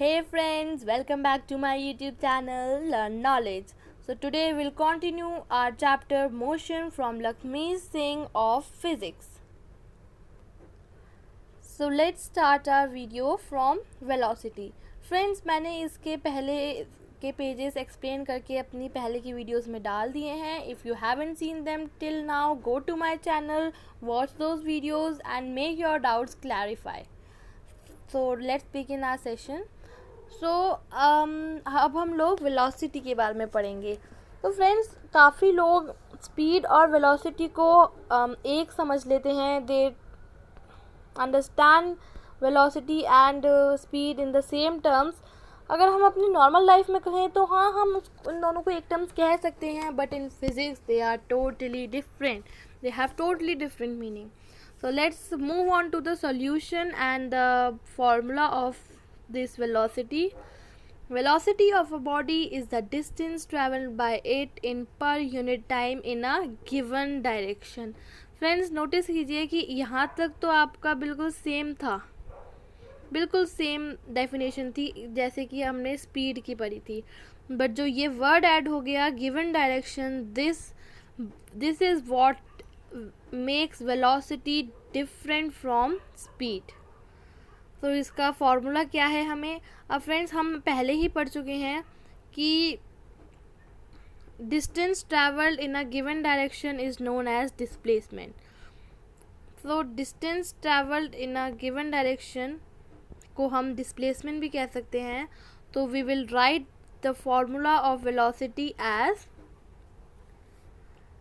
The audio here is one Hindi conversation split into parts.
Hey friends, welcome back to my YouTube channel Learn Knowledge. So today we'll continue our chapter Motion from Lakshmi Singh of Physics. So let's start our video from velocity. Friends, मैंने इसके पहले के पेजेस एक्सप्लेन करके अपनी पहले की वीडियोस में डाल दिए हैं. If you haven't seen them till now, go to my channel, watch those videos and make your doubts clarify. So let's begin our session. अब हम लोग वेलोसिटी के बारे में पढ़ेंगे. तो फ्रेंड्स, काफ़ी लोग स्पीड और वेलोसिटी को एक समझ लेते हैं. They understand velocity and speed in the same terms. अगर हम अपनी नॉर्मल लाइफ में कहें तो हाँ, हम उन दोनों को एक टर्म्स कह सकते हैं, but in physics they are totally different. They have totally different meaning. So let's move on to the solution and the formula of this velocity. Velocity of a body is the distance traveled by it in per unit time in a given direction. Friends, notice कीजिए कि यहाँ तक तो आपका बिल्कुल सेम था, बिल्कुल सेम डेफिनेशन थी जैसे कि हमने स्पीड की पढ़ी थी. बट जो ये वर्ड ऐड हो गया, given direction, this is what makes velocity different from speed. तो इसका फॉर्मूला क्या है हमें. अब फ्रेंड्स, हम पहले ही पढ़ चुके हैं कि distance traveled in a given direction is known as displacement. तो distance traveled in a given direction को हम displacement भी कह सकते हैं. तो we will write the formula of velocity as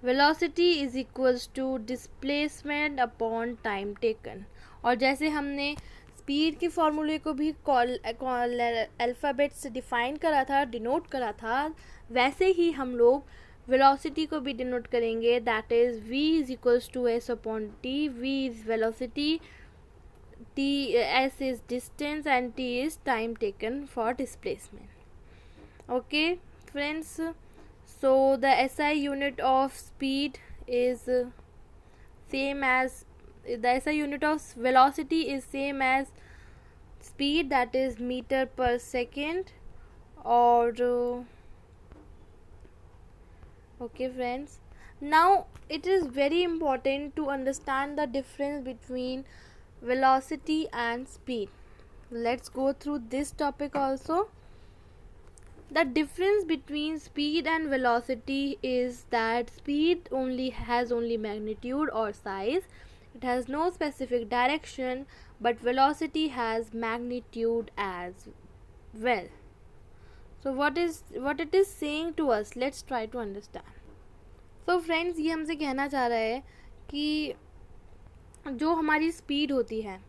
velocity is equals to displacement upon time taken. और जैसे हमने स्पीड के फॉर्मूले को भी अल्फ़ाबेट से डिफ़ाइन करा था, डिनोट करा था, वैसे ही हम लोग वेलोसिटी को भी डिनोट करेंगे. That is v is equals to s upon t. v is velocity, s is distance and t is time taken for displacement. Okay friends, so the SI unit of speed is same as the SI unit of velocity is same as speed, that is meter per second. Or okay friends, now it is very important to understand the difference between velocity and speed. Let's go through this topic also. The difference between speed and velocity is that speed has only magnitude or size. It has no specific direction, but velocity has magnitude as well. So what it is saying to us? Let's try to understand. So friends, ये हमसे कहना चाह रहा है कि जो हमारी स्पीड होती है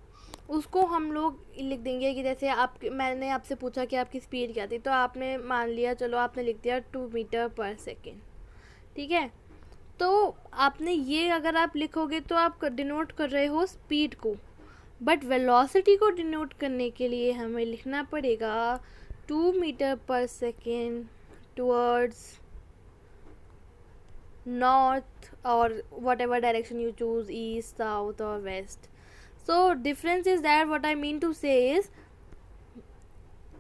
उसको हम लोग लिख देंगे कि जैसे मैंने आपसे पूछा कि आपकी स्पीड क्या थी, तो आपने मान लिया, चलो आपने लिख दिया 2 मीटर पर सेकेंड. ठीक है, तो आपने ये अगर आप लिखोगे तो आप डिनोट कर रहे हो स्पीड को, बट वेलोसिटी को डिनोट करने के लिए हमें लिखना पड़ेगा 2 मीटर पर सेकेंड टुवर्ड्स नॉर्थ और what ever direction you choose, east, south और waste. So difference is that what I mean to say is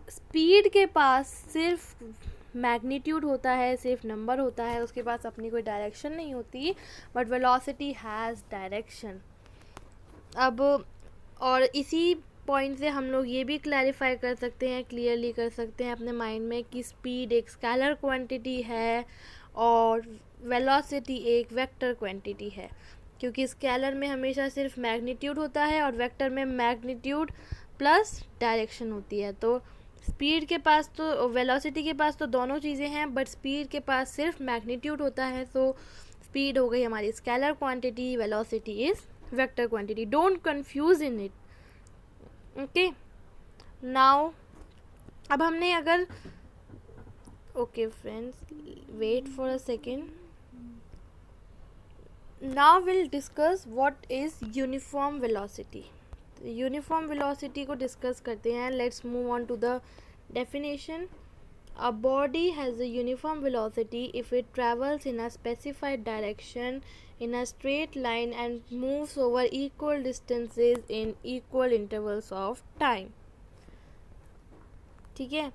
speed के पास सिर्फ मैग्नीट्यूड होता है, सिर्फ नंबर होता है, उसके पास अपनी कोई डायरेक्शन नहीं होती. But velocity has direction. अब और इसी पॉइंट से हम लोग ये भी क्लैरिफाई कर सकते हैं, क्लियरली कर सकते हैं अपने माइंड में कि स्पीड एक स्केलर क्वांटिटी है और वेलोसिटी एक वेक्टर क्वांटिटी है, क्योंकि स्केलर में हमेशा सिर्फ मैग्नीट्यूड होता है और वेक्टर में मैग्नीट्यूड प्लस डायरेक्शन होती है. तो स्पीड के पास तो वेलोसिटी के पास तो दोनों चीज़ें हैं, बट स्पीड के पास सिर्फ मैग्नीट्यूड होता है. तो स्पीड हो गई हमारी scalar quantity, velocity is vector quantity. Don't confuse in it. Okay, now अब हमने अगर okay friends, wait for a second. Now we'll discuss what is uniform velocity. Uniform velocity को डिस्कस करते हैं. Let's move on to the definition. A body has a uniform velocity if it travels in a specified direction in a straight line and moves over equal distances in equal intervals of time. ठीक है,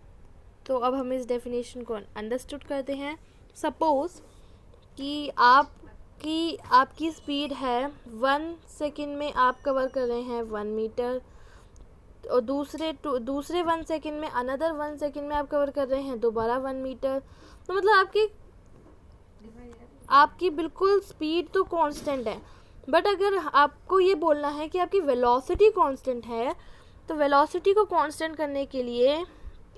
तो अब हम इस डेफिनेशन को अंडरस्टूड करते हैं। सपोज कि आपकी स्पीड है 1 सेकेंड में आप कवर कर रहे हैं 1 मीटर, और दूसरे 1 सेकेंड में अनदर 1 सेकेंड में आप कवर कर रहे हैं दोबारा 1 मीटर। तो मतलब आपकी बिल्कुल स्पीड तो कांस्टेंट है, बट अगर आपको ये बोलना है कि आपकी वेलोसिटी कांस्टेंट है, तो वेलोसिटी को कांस्टेंट करने के लिए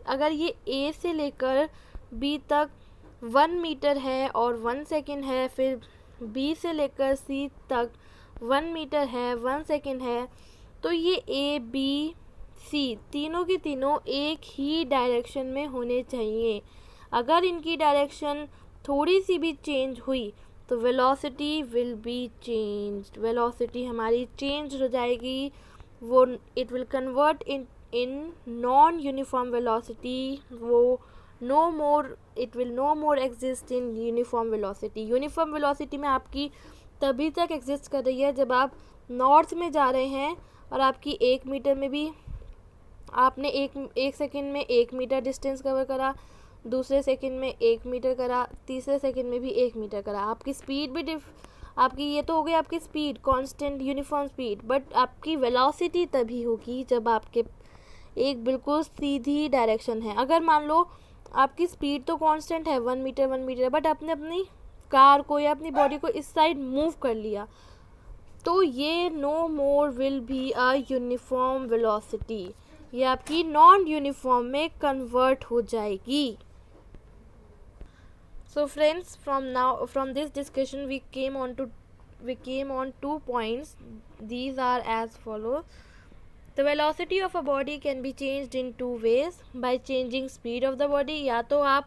अगर ये ए से लेकर बी तक 1 मीटर है और 1 सेकेंड है, फिर बी से लेकर सी तक 1 मीटर है 1 सेकेंड है, तो ये ए बी सी तीनों की तीनों एक ही डायरेक्शन में होने चाहिए। अगर इनकी डायरेक्शन थोड़ी सी भी चेंज हुई तो velocity will be changed, velocity हमारी चेंज हो जाएगी, वो it will convert in non uniform velocity, वो it will no more exist in uniform velocity. Uniform velocity में आपकी तभी तक एग्जिस्ट कर रही है जब आप नॉर्थ में जा रहे हैं और आपकी 1 मीटर में भी आपने एक सेकेंड में 1 मीटर डिस्टेंस कवर करा, दूसरे सेकेंड में 1 मीटर करा, तीसरे सेकेंड में भी 1 मीटर करा। आपकी स्पीड भी आपकी ये तो हो गई आपकी speed constant uniform speed, but आपकी वेलोसिटी तभी होगी जब आपके एक बिल्कुल सीधी डायरेक्शन है। अगर मान लो आपकी स्पीड तो कांस्टेंट है 1 मीटर, बट आपने अपनी कार को या अपनी बॉडी को इस साइड मूव कर लिया, तो ये no more will be a uniform velocity, ये आपकी नॉन यूनिफॉर्म में कन्वर्ट हो जाएगी। So friends, from this discussion we came on 2 points. These are as follows. The velocity of a body can be changed in 2 ways. By changing speed of the body, या तो आप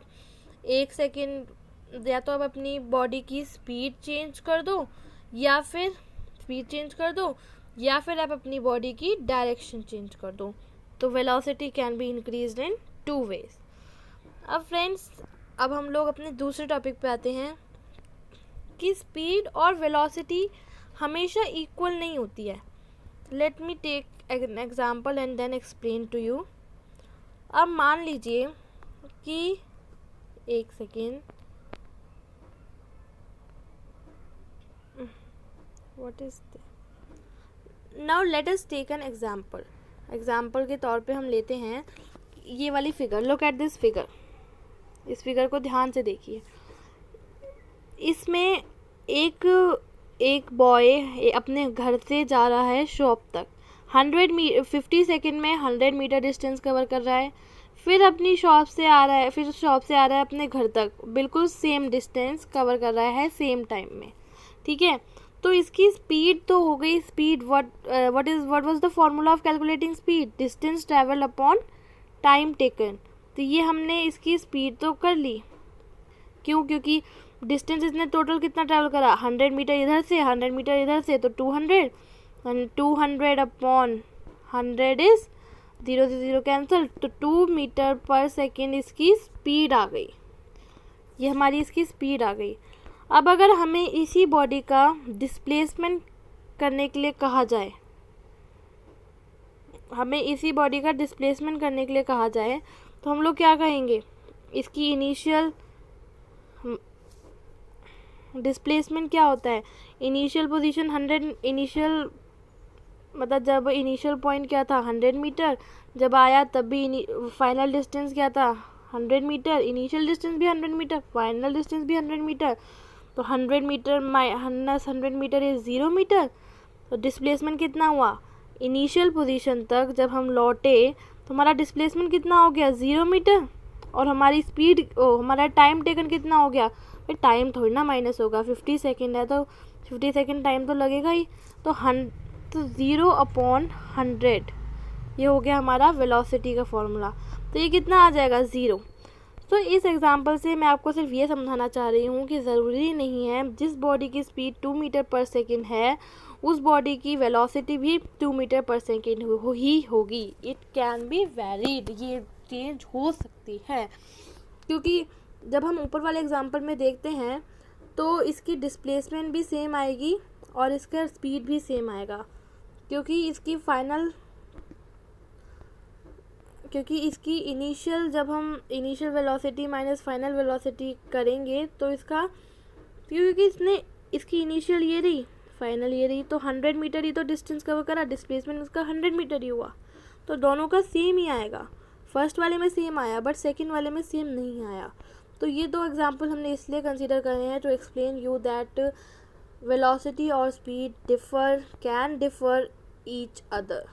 अपनी बॉडी की स्पीड चेंज कर दो, या फिर आप अपनी बॉडी की डायरेक्शन चेंज कर दो। तो velocity can be increased in 2 ways। अब फ्रेंड्स, अब हम लोग अपने दूसरे टॉपिक पे आते हैं कि स्पीड और वेलोसिटी हमेशा इक्वल नहीं होती है। Let me take an example and then explain to you. अब मान लीजिए कि एक second, what is now let us take an example के तौर पे हम लेते हैं ये वाली figure. Look at this figure, इस फिगर को ध्यान से देखिए। इसमें एक बॉय अपने घर से जा रहा है शॉप तक, 50 सेकेंड में 100 मीटर डिस्टेंस कवर कर रहा है, फिर अपनी शॉप से आ रहा है अपने घर तक, बिल्कुल सेम डिस्टेंस कवर कर रहा है सेम टाइम में, ठीक है। तो इसकी स्पीड तो हो गई, speed what was the formula of calculating speed, distance travel upon time taken. तो ये हमने इसकी स्पीड तो कर ली, क्यों? क्योंकि डिस्टेंस इसने टोटल कितना ट्रैवल करा, 100 मीटर इधर से 100 मीटर इधर से, तो 200, एंड 200 अपॉन 100 इज 0 से 0 कैंसिल, तो 2 मीटर पर सेकेंड इसकी स्पीड आ गई। ये हमारी इसकी स्पीड आ गई। अब अगर हमें इसी बॉडी का डिस्प्लेसमेंट करने के लिए कहा जाए, तो हम लोग क्या कहेंगे, इसकी इनिशियल डिस्प्लेसमेंट क्या होता है, इनिशियल पोजीशन 100, मतलब जब इनिशियल पॉइंट क्या था 100 मीटर, जब आया तब भी फाइनल डिस्टेंस क्या था 100 मीटर, इनिशियल डिस्टेंस भी 100 मीटर, फाइनल डिस्टेंस भी 100 मीटर, तो 100 metre minus 100 metre is 0 metre. तो डिस्प्लेसमेंट कितना हुआ, इनिशियल पोजीशन तक जब हम लौटे तो हमारा डिस्प्लेसमेंट कितना हो गया 0 मीटर, और हमारी स्पीड हमारा टाइम टेकन कितना हो गया, फिर टाइम थोड़ी ना माइनस होगा, 50 सेकेंड है तो 50 सेकेंड टाइम तो लगेगा ही, तो 0 अपॉन 100 ये हो गया हमारा वेलोसिटी का फॉर्मूला। तो ये कितना आ जाएगा 0। तो इस एग्जांपल से मैं आपको सिर्फ ये समझाना चाह रही हूँ कि ज़रूरी नहीं है जिस बॉडी की स्पीड 2 मीटर पर सेकेंड है उस बॉडी की वेलोसिटी भी 2 मीटर पर सेकेंड ही होगी। इट कैन बी वेरीड, ये चेंज हो सकती है, क्योंकि जब हम ऊपर वाले एग्जांपल में देखते हैं तो इसकी डिस्प्लेसमेंट भी सेम आएगी और इसका स्पीड भी सेम आएगा, क्योंकि इसकी फाइनल क्योंकि इसकी इनिशियल, जब हम initial velocity minus final velocity करेंगे तो इसका, क्योंकि इसकी इनिशियल ये रही, फाइनल ये रही, तो 100 मीटर ही तो डिस्टेंस कवर करा, डिस्प्लेसमेंट उसका 100 मीटर ही हुआ, तो दोनों का सेम ही आएगा। फर्स्ट वाले में सेम आया बट सेकंड वाले में सेम नहीं आया। तो ये दो एग्जांपल हमने इसलिए कंसीडर करे हैं to explain you that velocity और speed can differ each other.